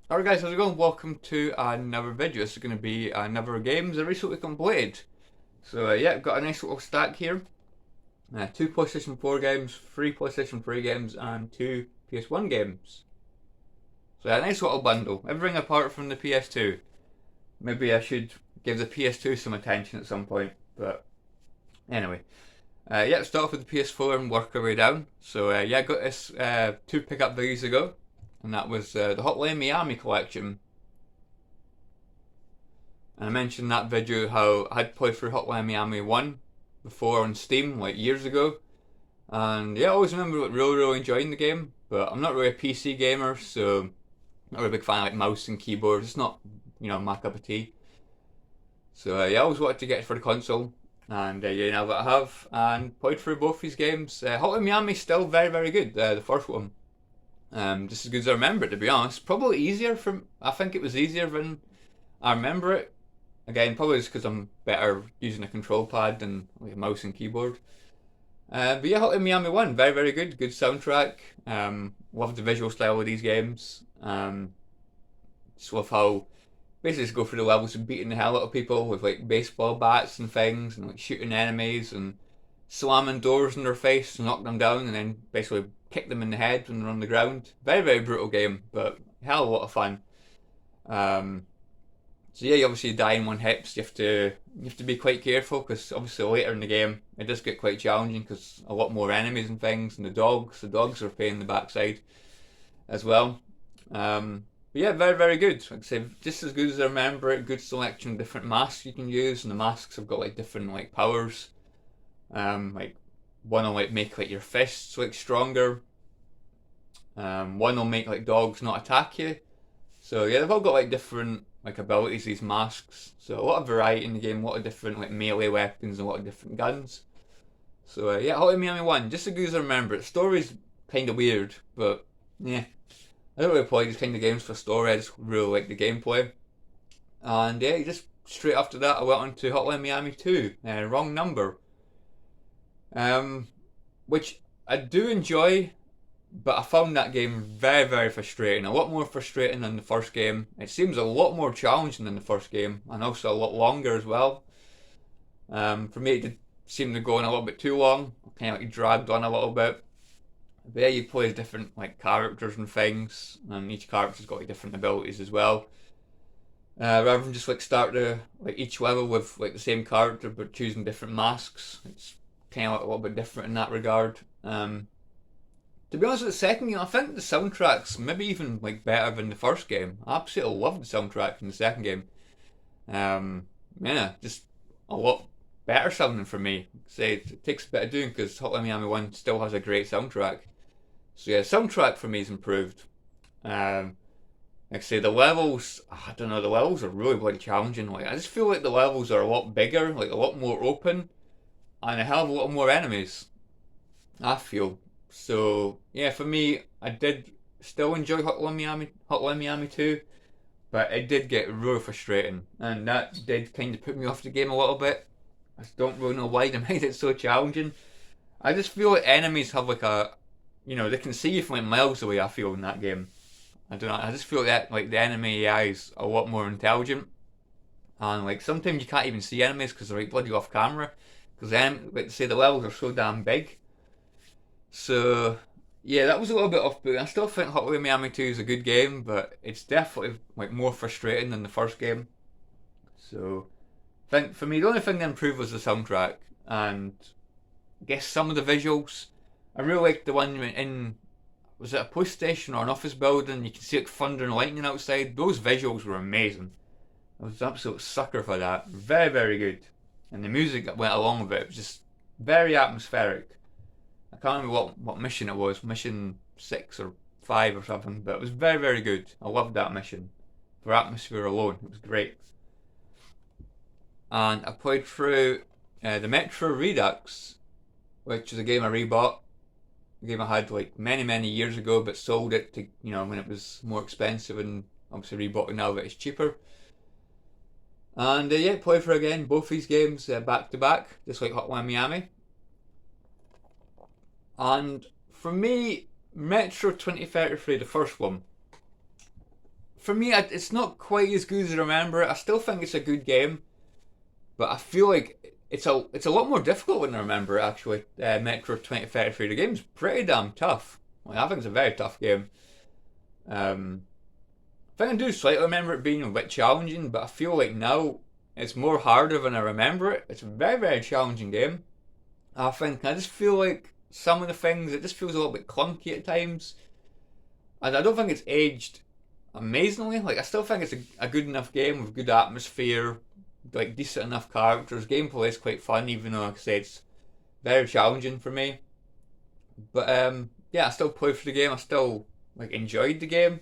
Alright guys, how's it going? Welcome to another video. This is going to be another games I recently completed. So yeah, I've got a nice little stack here. Two PlayStation 4 games, three PlayStation 3 games, and two PS1 games. So yeah, a nice little bundle. Everything apart from the PS2. Maybe I should give the PS2 some attention at some point, but anyway. Yeah, start off with the PS4 and work our way down. So yeah, I got this two pickup videos ago, and that was the Hotline Miami collection. And I mentioned in that video how I had played through Hotline Miami 1 before on Steam, like years ago. And yeah, I always remember really enjoying the game, but I'm not really a PC gamer, so I'm not really a big fan of like mouse and keyboard. It's not, my cup of tea. So yeah, I always wanted to get it for the console, and yeah, now that I have, and played through both these games. Hotline Miami's still very good. The first one, just as good as I remember it, to be honest. Probably easier from. I think it was easier than I remember it. Again, probably just because I'm better using a control pad than like a mouse and keyboard. But yeah, Hotline Miami 1, very good. Good soundtrack. Love the visual style of these games. Just love how basically just go through the levels and beating the hell out of people with like baseball bats and things, and like shooting enemies and slamming doors in their face and knock them down, and then basically kick them in the head when they're on the ground. Very brutal game, but hell of a lot of fun. So yeah, you obviously die in one hit, so you have to be quite careful, because obviously later in the game it does get quite challenging because a lot more enemies and things, and the dogs are a pain in the backside as well. But yeah, very good. Like I say, just as good as I remember it. Good selection of different masks you can use, and the masks have got like different like powers. Like one will like make like your fists like stronger. One will make like dogs not attack you. So yeah, they've all got like different like abilities, these masks. So a lot of variety in the game, a lot of different like melee weapons, and a lot of different guns. So yeah, Hotline Miami 1, just as good as I remember it. Story's kind of weird, but yeah. I don't really play these kind of games for story, I just really like the gameplay. And yeah, just straight after that I went on to Hotline Miami 2, Wrong Number. Um, which I do enjoy, but I found that game very frustrating. A lot more frustrating than the first game. It seems a lot more challenging than the first game, and also a lot longer as well. For me, it did seem to go on a little bit too long. Kind of like dragged on a little bit. But yeah, you play as different like characters and things, and each character's got like different abilities as well. Rather than just like start like each level with like the same character but choosing different masks, it's kind of like a little bit different in that regard. To be honest with the second game, I think the soundtrack's maybe even like better than the first game. I absolutely love the soundtrack in the second game. Yeah, just a lot better sounding for me. Say it takes a bit of doing because Hotline Miami 1 still has a great soundtrack. So yeah, soundtrack for me is improved. Like I say, the levels, I don't know, the levels are really bloody challenging. Like I just feel like the levels are a lot bigger, like a lot more open, and a hell of a lot more enemies. I feel. So yeah, for me, I did still enjoy Hotline Miami 2, but it did get really frustrating, and that did kind of put me off the game a little bit. I don't really know why they made it so challenging. I just feel like enemies have like they can see you from like miles away. I feel in that game. I don't know. I just feel that like the enemy AI is a lot more intelligent, and like sometimes you can't even see enemies because they're like bloody off camera. Because like say the levels are so damn big. So yeah, that was a little bit off. But I still think Hotline Miami 2 is a good game, but it's definitely like more frustrating than the first game. So I think for me, the only thing that improved was the soundtrack, and I guess some of the visuals. I really liked the one in, was it a police station or an office building? You can see like thunder and lightning outside. Those visuals were amazing. I was an absolute sucker for that. Very good. And the music that went along with it was just very atmospheric. I can't remember what mission it was, mission 6 or 5 or something, but it was very good. I loved that mission. For atmosphere alone, it was great. And I played through the Metro Redux, which is a game I rebought. A game I had like many years ago, but sold it to when it was more expensive, and obviously rebought it now that it's cheaper. And yeah, played through again both these games back to back, just like Hotline Miami. And for me, Metro 2033, the first one, for me, it's not quite as good as I remember it. I still think it's a good game, but I feel like it's a lot more difficult when I remember it. Actually, Metro 2033, the game's pretty damn tough. Like, I think it's a very tough game. I think I do slightly remember it being a bit challenging, but I feel like now it's more harder than I remember it. It's a very, very challenging game. I just feel like some of the things, it just feels a little bit clunky at times. And I don't think it's aged amazingly. Like, I still think it's a good enough game with good atmosphere, like decent enough characters. Gameplay is quite fun, even though, like I say, it's very challenging for me. But yeah, I still played for the game. I still like enjoyed the game.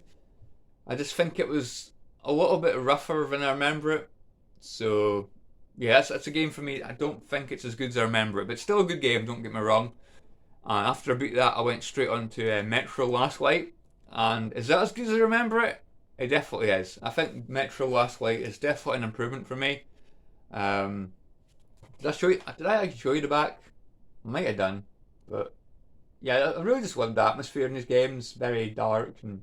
I just think it was a little bit rougher than I remember it. So yeah, that's a game for me. I don't think it's as good as I remember it, but it's still a good game. Don't get me wrong. And after I beat that, I went straight on to Metro Last Light. And is that as good as I remember it? It definitely is. I think Metro Last Light is definitely an improvement for me. Did I show you? Did I actually show you the back? I might have done, but yeah, I really just love the atmosphere in these games. Very dark and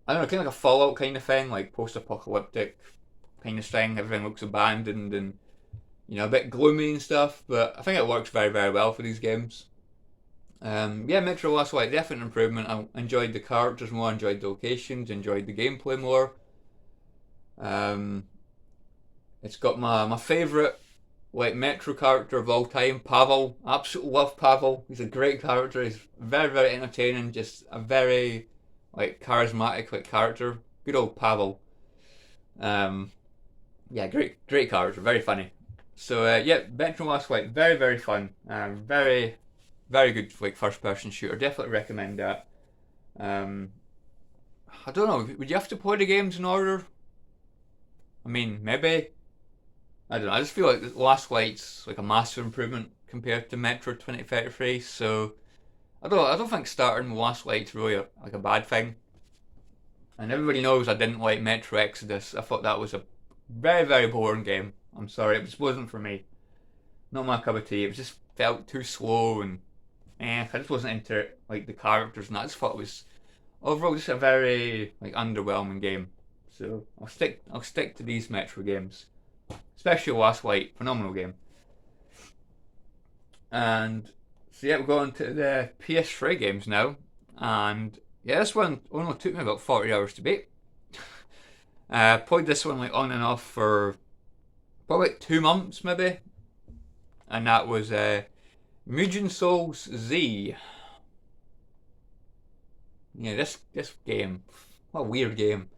I don't know, kind of like a Fallout kind of thing, like post-apocalyptic kind of thing. Everything looks abandoned and a bit gloomy and stuff. But I think it works very, very well for these games. Yeah, Metro Last Light, definite improvement. I enjoyed the characters more, enjoyed the locations, enjoyed the gameplay more. It's got my favourite like Metro character of all time, Pavel. I absolutely love Pavel. He's a great character. He's very, very entertaining. Just a very like charismatic like character. Good old Pavel. Yeah, great character. Very funny. So yeah, Metro Last Light, very, very fun. Very, very good like first person shooter. Definitely recommend that. I don't know. Would you have to play the games in order? I mean, maybe. I don't know. I just feel like Last Light's like a massive improvement compared to Metro 2033. So I don't think starting with Last Light's really like a bad thing. And everybody knows I didn't like Metro Exodus. I thought that was a very, very boring game. I'm sorry, it just wasn't for me. Not my cup of tea. It just felt too slow and I just wasn't into it, like the characters and that. I just thought it was overall just a very like underwhelming game. So I'll stick to these Metro games. Especially Last Light, phenomenal game. And so yeah, we're going to the PS4 games now. And yeah, this one only took me about 40 hours to beat. Played this one like on and off for probably like 2 months maybe. And that was Mugen Souls Z. Yeah, this game. What a weird game.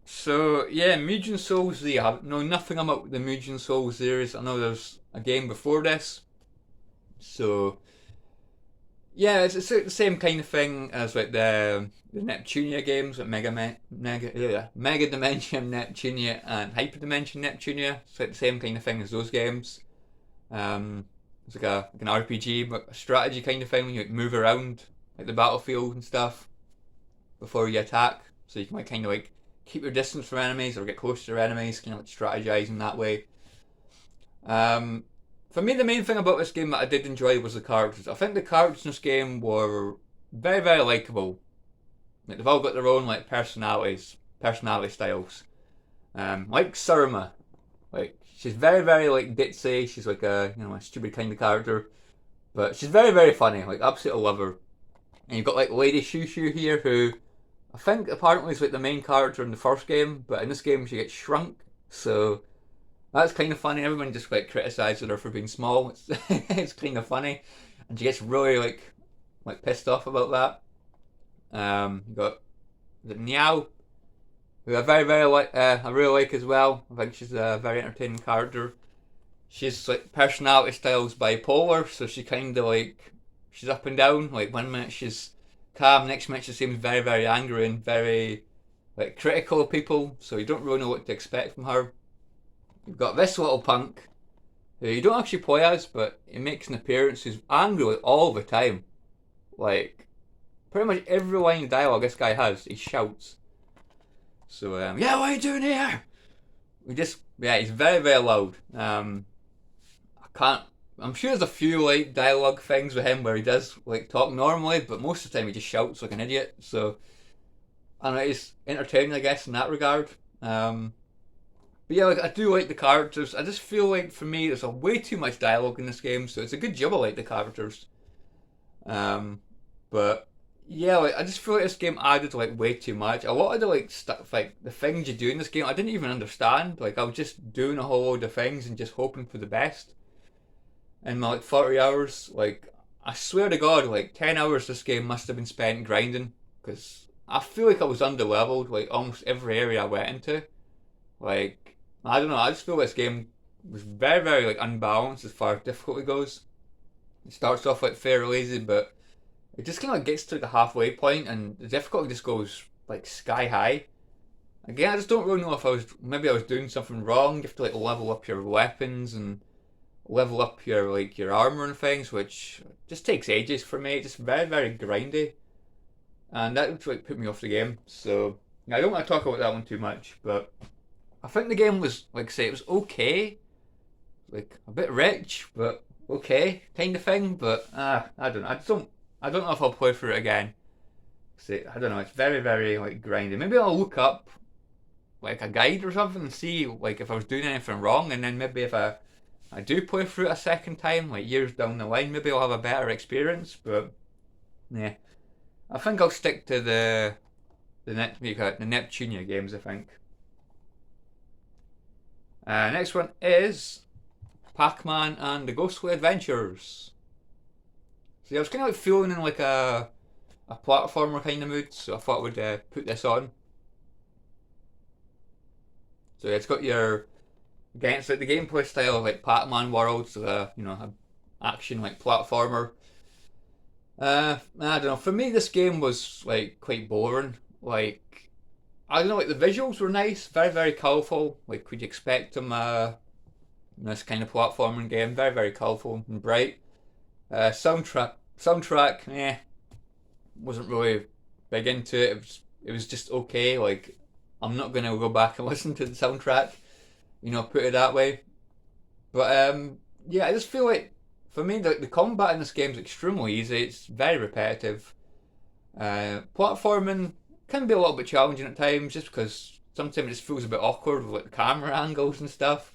So yeah, Mugen Souls Z. I know nothing about the Mugen Souls series. I know there's a game before this. So yeah, it's the same kind of thing as like the Neptunia games, like Mega Dimension Neptunia and Hyper Dimension Neptunia. It's like the same kind of thing as those games. It's like an RPG, but a strategy kind of thing when you like move around like the battlefield and stuff before you attack. So you can like kind of like keep your distance from enemies or get close to your enemies, kind of like strategizing that way. For me, the main thing about this game that I did enjoy was the characters. I think the characters in this game were very, very likable. Like, they've all got their own like personality styles. Like Surma, like she's very, very like ditzy. She's like a a stupid kind of character, but she's very, very funny. Like absolutely love her. And you've got like Lady Shushu here, who I think apparently is like the main character in the first game, but in this game she gets shrunk. So that's kind of funny. Everyone just like criticizes her for being small. It's kind of funny, and she gets really like pissed off about that. You got the Niao, who I very very like. I really like as well. I think she's a very entertaining character. She's like personality style's bipolar, so she kind of like she's up and down. Like 1 minute she's calm, next minute she seems very very angry and very like critical of people. So you don't really know what to expect from her. You've got this little punk, who you don't actually play as, but he makes an appearance. He's angry like, all the time. Like, pretty much every line of dialogue this guy has, he shouts. So, yeah, what are you doing here? He's very, very loud. I can't I'm sure there's a few like dialogue things with him where he does like talk normally, but most of the time he just shouts like an idiot. So I don't know, it's entertaining, I guess, in that regard. But yeah, like I do like the characters. I just feel like for me, there's a way too much dialogue in this game, so it's a good job I like the characters. Um, but yeah, like I just feel like this game added like way too much. A lot of the like stuff, like the things you do in this game, I didn't even understand. Like I was just doing a whole load of things and just hoping for the best. In my like 40 hours, like I swear to God, like 10 hours this game must have been spent grinding because I feel like I was under leveled like almost every area I went into. Like I don't know, I just feel this game was very very like unbalanced as far as difficulty goes. It starts off like fairly easy, but it just kind of gets to the halfway point, and the difficulty just goes like sky high. Again, I just don't really know if I was doing something wrong. You have to like level up your weapons and level up your like your armor and things, which just takes ages for me. It's just very very grindy, and that would like put me off the game. So I don't want to talk about that one too much, but I think the game was like I say it was okay, like a bit rich, but okay kind of thing. But I don't know. I don't know if I'll play through it again. See, I don't know. It's very very like grindy. Maybe I'll look up like a guide or something and see like if I was doing anything wrong, and then maybe if I do play through it a second time, like years down the line, maybe I'll have a better experience. But yeah, I think I'll stick to the Neptunia games. I think. Next one is PacMan and the Ghostly Adventures. See, I was kind of like feeling in like a platformer kind of mood, so I thought I would put this on. So yeah, it's got your against like the gameplay style of like Pac-Man worlds, a action like platformer. I don't know. For me, this game was like quite boring. Like I don't know, like the visuals were nice, very very colourful. Like could you expect them in this kind of platforming game? Very very colourful and bright. Soundtrack, wasn't really big into it. It was just okay. Like I'm not gonna go back and listen to the soundtrack. Put it that way. But yeah, I just feel like for me the combat in this game is extremely easy. It's very repetitive. Platforming can be a little bit challenging at times, just because sometimes it just feels a bit awkward with like the camera angles and stuff.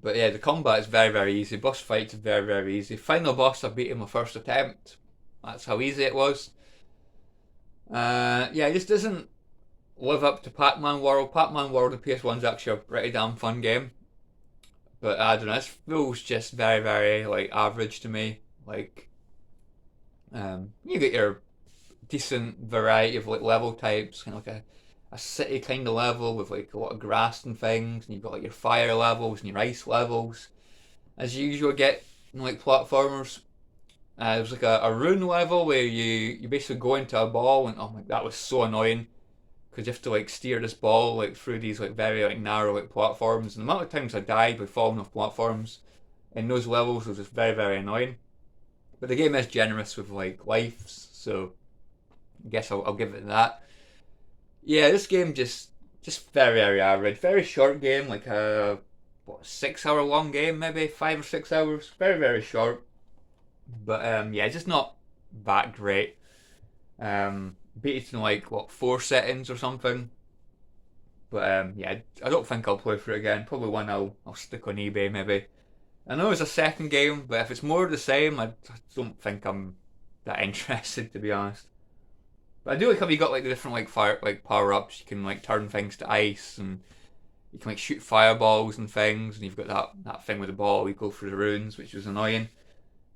But yeah, the combat is very very easy. Boss fights are very very easy. Final boss I beat in my first attempt. That's how easy it was. Yeah, it just doesn't live up to Pac-Man World. Pac-Man World on PS1 is actually a pretty damn fun game. But I don't know, this feels just very, very like average to me. Like, you get your decent variety of like level types, kind of like a city kind of level with like a lot of grass and things, and you've got like your fire levels and your ice levels, as you usually get in like platformers. There's like a rune level where you basically go into a ball, and oh my, that was so annoying because you have to like steer this ball like through these like very like narrow like platforms, and the amount of times I died by falling off platforms in those levels was just very very annoying. But the game is generous with like lives, so I guess I'll give it that. Yeah, this game just very very average, very short game, like a 6 hour long game, maybe 5 or 6 hours, very very short. But yeah, just not that great. Beat it in like what 4 settings or something. But yeah, I don't think I'll play through it again. Probably one I'll stick on eBay maybe. I know it's a second game, but if it's more of the same, I don't think I'm that interested to be honest. But I do like how you got like the different like fire like power ups. You can like turn things to ice, and you can like shoot fireballs and things. And you've got that thing with the ball. You go through the runes, which was annoying.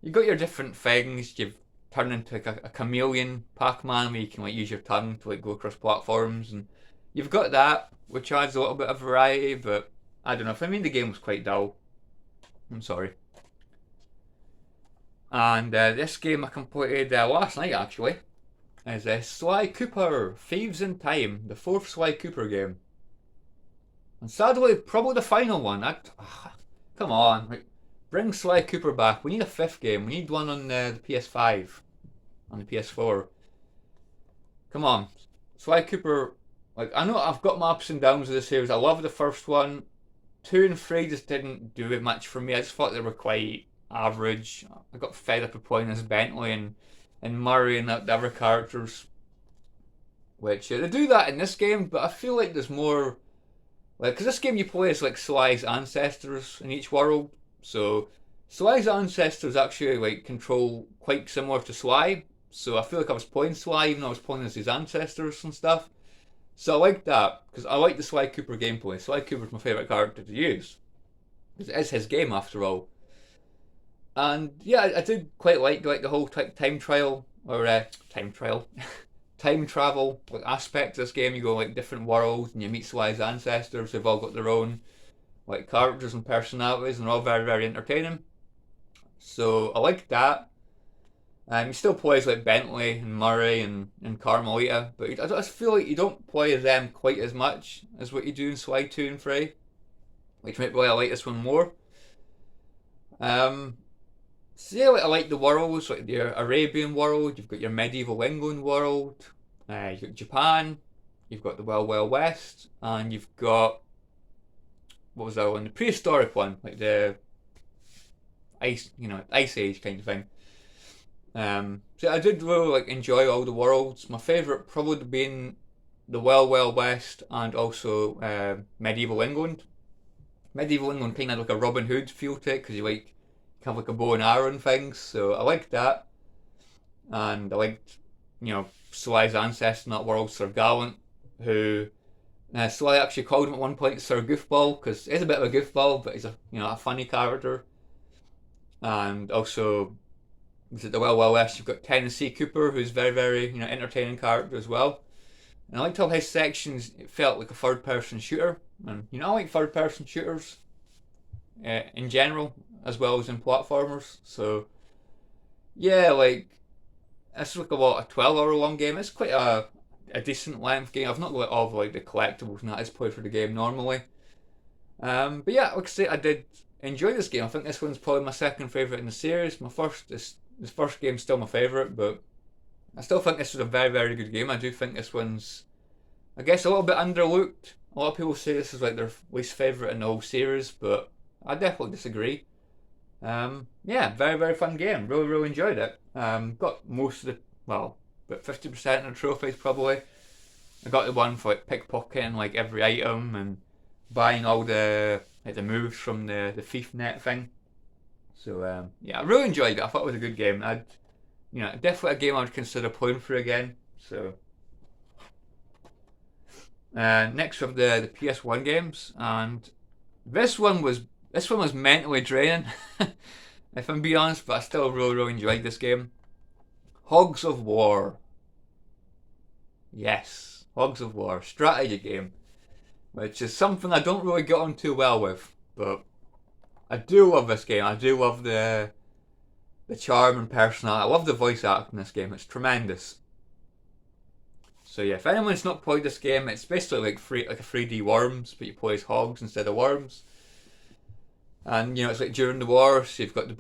You got your different things. You've turned into like a chameleon Pac-Man where you can like use your tongue to like go across platforms, and you've got that, which adds a little bit of variety. But I don't know. For me, the game was quite dull. I'm sorry. And this game I completed last night actually is Sly Cooper Thieves in Time, the fourth Sly Cooper game. And sadly, probably the final one. Come on, like, bring Sly Cooper back. We need a fifth game. We need one on the PS5, on the PS4. Come on, Sly Cooper. Like I know I've got my ups and downs with this series. I love the first one. 2 and 3 just didn't do it much for me. I just thought they were quite average. I got fed up of playing as Bentley and Murray and the other characters. Which they do that in this game, but I feel like there's more. Like, because this game you play as like Sly's ancestors in each world. So Sly's ancestors actually like control quite similar to Sly. So I feel like I was playing Sly even though I was playing as his ancestors and stuff. So I like that because I like the Sly Cooper gameplay. Sly Cooper's my favourite character to use because it is his game after all. And yeah, I did quite like the whole time trial or time trial. Time travel like aspect of this game. You go like different worlds and you meet Sly's ancestors. They've all got their own like characters and personalities, and they're all very very entertaining. So I like that. You still play as like Bentley and Murray and Carmelita, but I just feel like you don't play as them quite as much as what you do in Sly 2 and 3, which might be why I like this one more. So yeah, like, I like the worlds, like your Arabian world, you've got your medieval England world, you've got Japan, you've got the Wild Wild West, and you've got, what was that one? The prehistoric one, like the ice, ice age kind of thing. So I did really like enjoy all the worlds. My favourite probably being the Wild Wild West and also medieval England. Medieval England kind of like a Robin Hood feel to it because you like have like a bow and arrow and things. So I liked that, and I liked Sly's ancestor in that world, Sir Gallant, who Sly actually called him at one point Sir Goofball because he's a bit of a goofball, but he's a funny character. And also, is it the Wild Wild West? You've got Tennessee Cooper, who's very very entertaining character as well. And I liked how his sections it felt like a third person shooter, and I like third person shooters in general as well as in platformers. So yeah, like it's like a 12-hour long game. It's quite a decent length game. I've not got all of like the collectibles and that is played for the game normally. But yeah, like I say, I did enjoy this game. I think this one's probably my second favourite in the series. This first game's still my favourite, but I still think this is a very, very good game. I do think this one's, I guess, a little bit underlooked. A lot of people say this is like their least favourite in the whole series, but I definitely disagree. Yeah, very, very fun game. Really, really enjoyed it. Got most of about 50% of the trophies probably. I got the one for like pickpocketing like every item and buying all the moves from the thief net thing. So yeah, I really enjoyed it. I thought it was a good game. Definitely a game I'd consider playing through again. So next we have the PS1 games, and this one was mentally draining, if I'm being honest, but I still really, really enjoyed this game. Hogs of War. Yes, Hogs of War, strategy game, which is something I don't really get on too well with, but I do love this game. I do love the charm and personality. I love the voice acting in this game. It's tremendous. So yeah, if anyone's not played this game, it's basically like a 3D Worms, but you play as hogs instead of worms. And it's like during the war, so you've got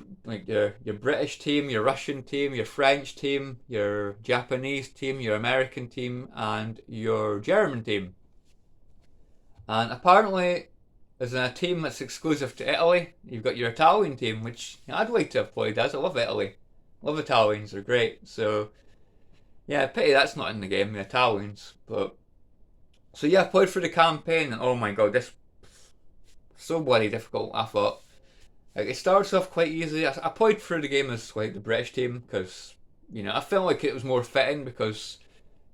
your British team, your Russian team, your French team, your Japanese team, your American team, and your German team. And apparently, there's a team that's exclusive to Italy. You've got your Italian team, which I'd like to have played as. I love Italy. Love Italians, they're great. So yeah, pity that's not in the game, the Italians. But so yeah, I played through the campaign, and oh my god, this so bloody difficult. I thought like it starts off quite easy. I played through the game as like the British team because I felt like it was more fitting because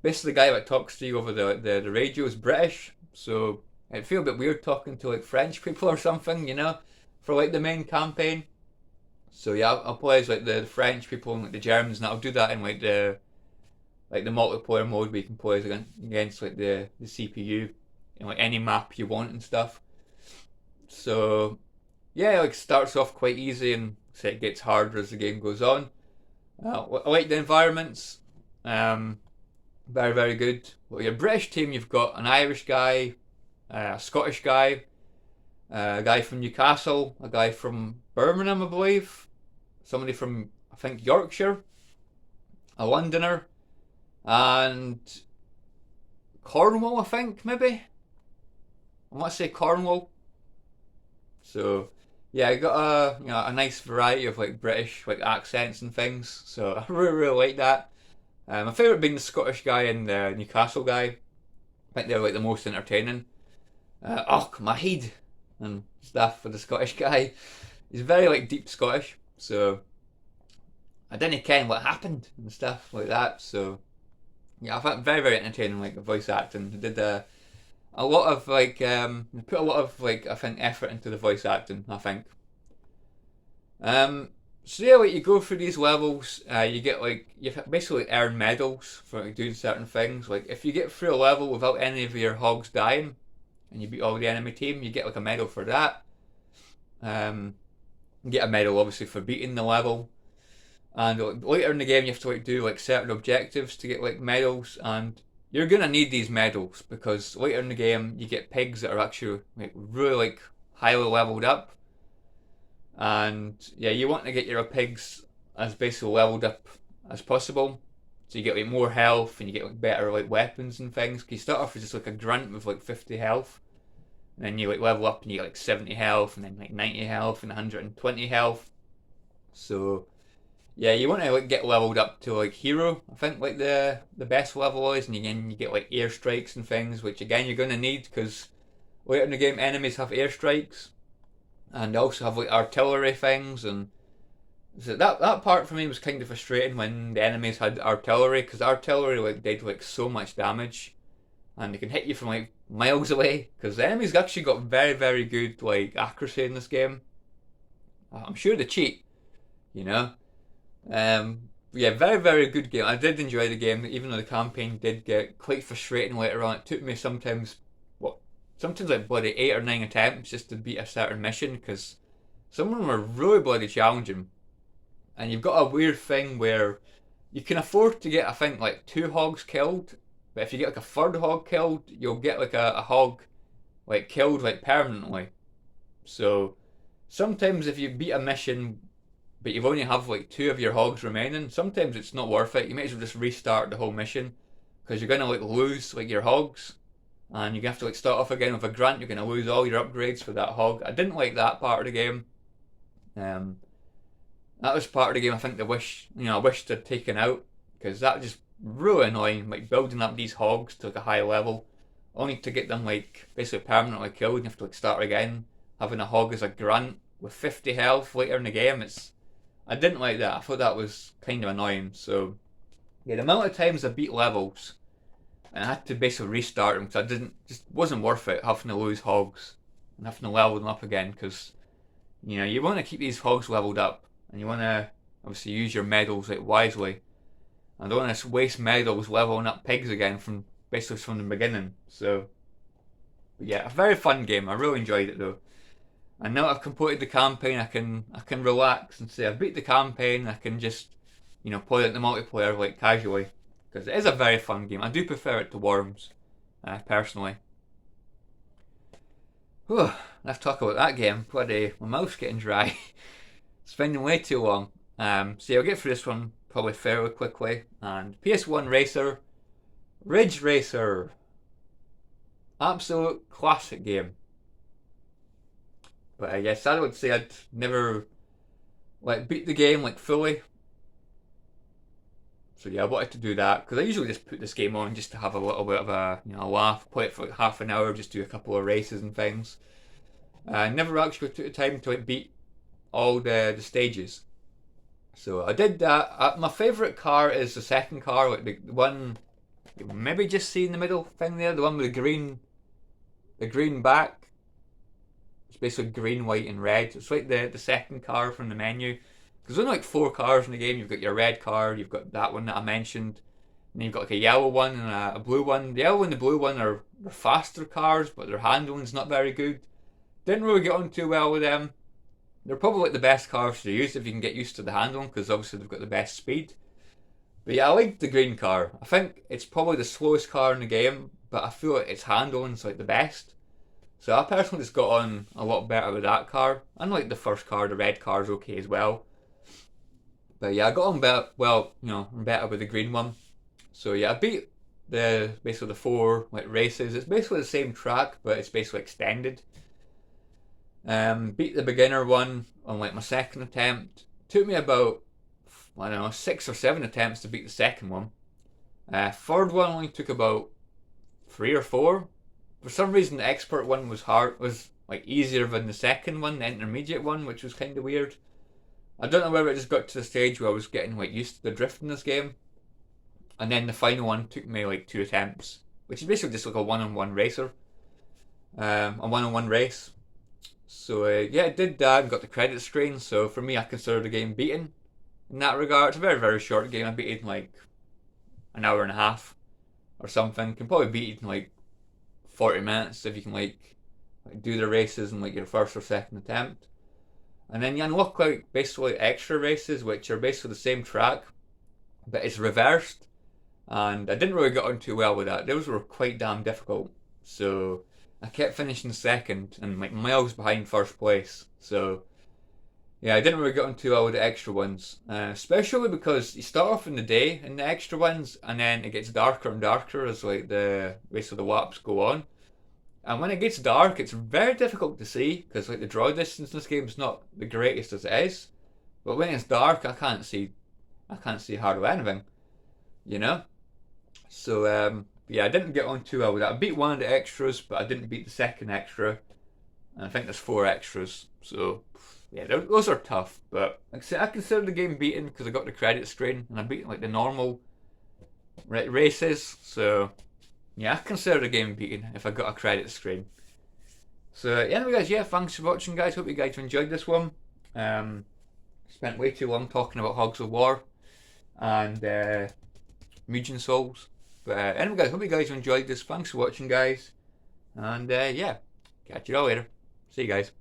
basically the guy that talks to you over the radio is British, so it'd feel a bit weird talking to like French people or something, for like the main campaign. So yeah, I'll play as like the French people and like the Germans, and I'll do that in like the multiplayer mode where you can play against like the CPU in like any map you want and stuff. So yeah, like starts off quite easy and so it gets harder as the game goes on. I like the environments, very very good. Well, your British team, you've got an Irish guy, a Scottish guy, a guy from Newcastle, a guy from Birmingham, I believe, somebody from I think Yorkshire, a Londoner, and Cornwall, I think maybe. I want to say Cornwall. So yeah, I got a nice variety of like British like accents and things. So I really like that. My favourite being the Scottish guy and the Newcastle guy. I think they're like the most entertaining. Och, my head and stuff for the Scottish guy. He's very like deep Scottish, so I didn't ken what happened and stuff like that. So yeah, I found it very entertaining like the voice acting. They did a lot of like they put a lot of like I think effort into the voice acting. I think. So yeah, like you go through these levels, you get like you basically earn medals for like, doing certain things. Like if you get through a level without any of your hogs dying, and you beat all the enemy team, you get like a medal for that. You get a medal obviously for beating the level, and like, later in the game you have to like do like certain objectives to get like medals, and you're gonna need these medals because later in the game you get pigs that are actually like really like highly leveled up. And yeah, you want to get your pigs as basically leveled up as possible, so you get like more health and you get like better like weapons and things. Cause you start off with just like a grunt with like 50 health, and then you like level up and you get like 70 health, and then like 90 health and 120 health. So yeah, you want to like get leveled up to like hero. I think like the best level is, and again you get like airstrikes and things, which again you're gonna need because later in the game enemies have airstrikes and they also have like artillery things, and so that part for me was kind of frustrating when the enemies had artillery, because artillery like did like so much damage and they can hit you from like miles away, because the enemies actually got very good like accuracy in this game. I'm sure they cheat, you know. Yeah, very good game. I did enjoy the game, even though the campaign did get quite frustrating later on. It took me sometimes like bloody 8 or 9 attempts just to beat a certain mission, because some of them are really bloody challenging. And you've got a weird thing where you can afford to get, I think, like 2 hogs killed, but if you get like a third hog killed, you'll get like a hog like killed like permanently. So sometimes if you beat a mission but you've only have like 2 of your hogs remaining, sometimes it's not worth it. You might as well just restart the whole mission, because you're gonna like lose like your hogs, and you're gonna have to like start off again with a grunt. You're gonna lose all your upgrades for that hog. I didn't like that part of the game. That was part of the game I think I wish they'd taken out, because that was just really annoying. Like building up these hogs to like a high level, only to get them like basically permanently killed. You have to like start again, having a hog as a grunt with 50 health later in the game. I didn't like that. I thought that was kind of annoying. So yeah, the amount of times I beat levels and I had to basically restart them because just wasn't worth it having to lose hogs and having to level them up again, because you want to keep these hogs leveled up and you want to obviously use your medals like wisely. I don't want to waste medals leveling up pigs again from the beginning. So but yeah, a very fun game. I really enjoyed it though. And now I've completed the campaign, I can relax and say I've beat the campaign. I can just play like the multiplayer like casually, because it is a very fun game. I do prefer it to Worms, personally. Whew, let's talk about that game. Bloody, my mouth's getting dry. Spending way too long. So yeah, I'll get through this one probably fairly quickly. And PS1 Racer, Ridge Racer, absolute classic game. But yes, I would say I'd never like beat the game like fully. So yeah, I wanted to do that because I usually just put this game on just to have a little bit of a laugh, play it for like half an hour, just do a couple of races and things. I never actually took the time to like beat all the stages. So I did that. My favourite car is the second car, like the one you maybe just see in the middle thing there, the one with the green back. It's basically green, white, and red. It's like the second car from the menu. Because there's only like 4 cars in the game. You've got your red car, you've got that one that I mentioned, and then you've got like a yellow one and a blue one. The yellow and the blue one are faster cars, but their handling's not very good. Didn't really get on too well with them. They're probably like the best cars to use if you can get used to the handling, because obviously they've got the best speed. But yeah, I like the green car. I think it's probably the slowest car in the game, but I feel like its handling's like the best. So I personally just got on a lot better with that car. Unlike the first car, the red car's okay as well. But yeah, I got on better. Well, better with the green one. So yeah, I beat basically the 4 like races. It's basically the same track, but it's basically extended. Beat the beginner one on like my second attempt. Took me about, I don't know, 6 or 7 attempts to beat the second one. Third one only took about 3 or 4. For some reason, the expert one was like easier than the second one, the intermediate one, which was kind of weird. I don't know whether it just got to the stage where I was getting like used to the drift in this game, and then the final one took me like 2 attempts, which is basically just like a one-on-one racer, a one-on-one race. So yeah, I did that and got the credit screen. So for me, I consider the game beaten in that regard. It's a very very short game. I beat it in like an hour and a half or something. Can probably beat it in like 40 minutes if you can like do the races in like your first or second attempt. And then you unlock like basically extra races, which are basically the same track, but it's reversed. And I didn't really get on too well with that. Those were quite damn difficult. So I kept finishing second and like miles behind first place. So yeah, I didn't really get on too well with the extra ones, especially because you start off in the day in the extra ones, and then it gets darker and darker as like the rest of the laps go on. And when it gets dark, it's very difficult to see because like the draw distance in this game is not the greatest as it is. But when it's dark, I can't see hardly anything, you know. So yeah, I didn't get on too well with that. I beat one of the extras, but I didn't beat the second extra. And I think there's 4 extras, so yeah, those are tough. But like I say, I consider the game beaten because I got the credit screen and I beat like the normal races. So yeah, I consider the game beaten if I got a credit screen. So anyway, guys, yeah, thanks for watching, guys. Hope you guys enjoyed this one. Spent way too long talking about Hogs of War and Mugen Souls. But anyway, guys, hope you guys enjoyed this. Thanks for watching, guys. And yeah, catch you all later. See you guys.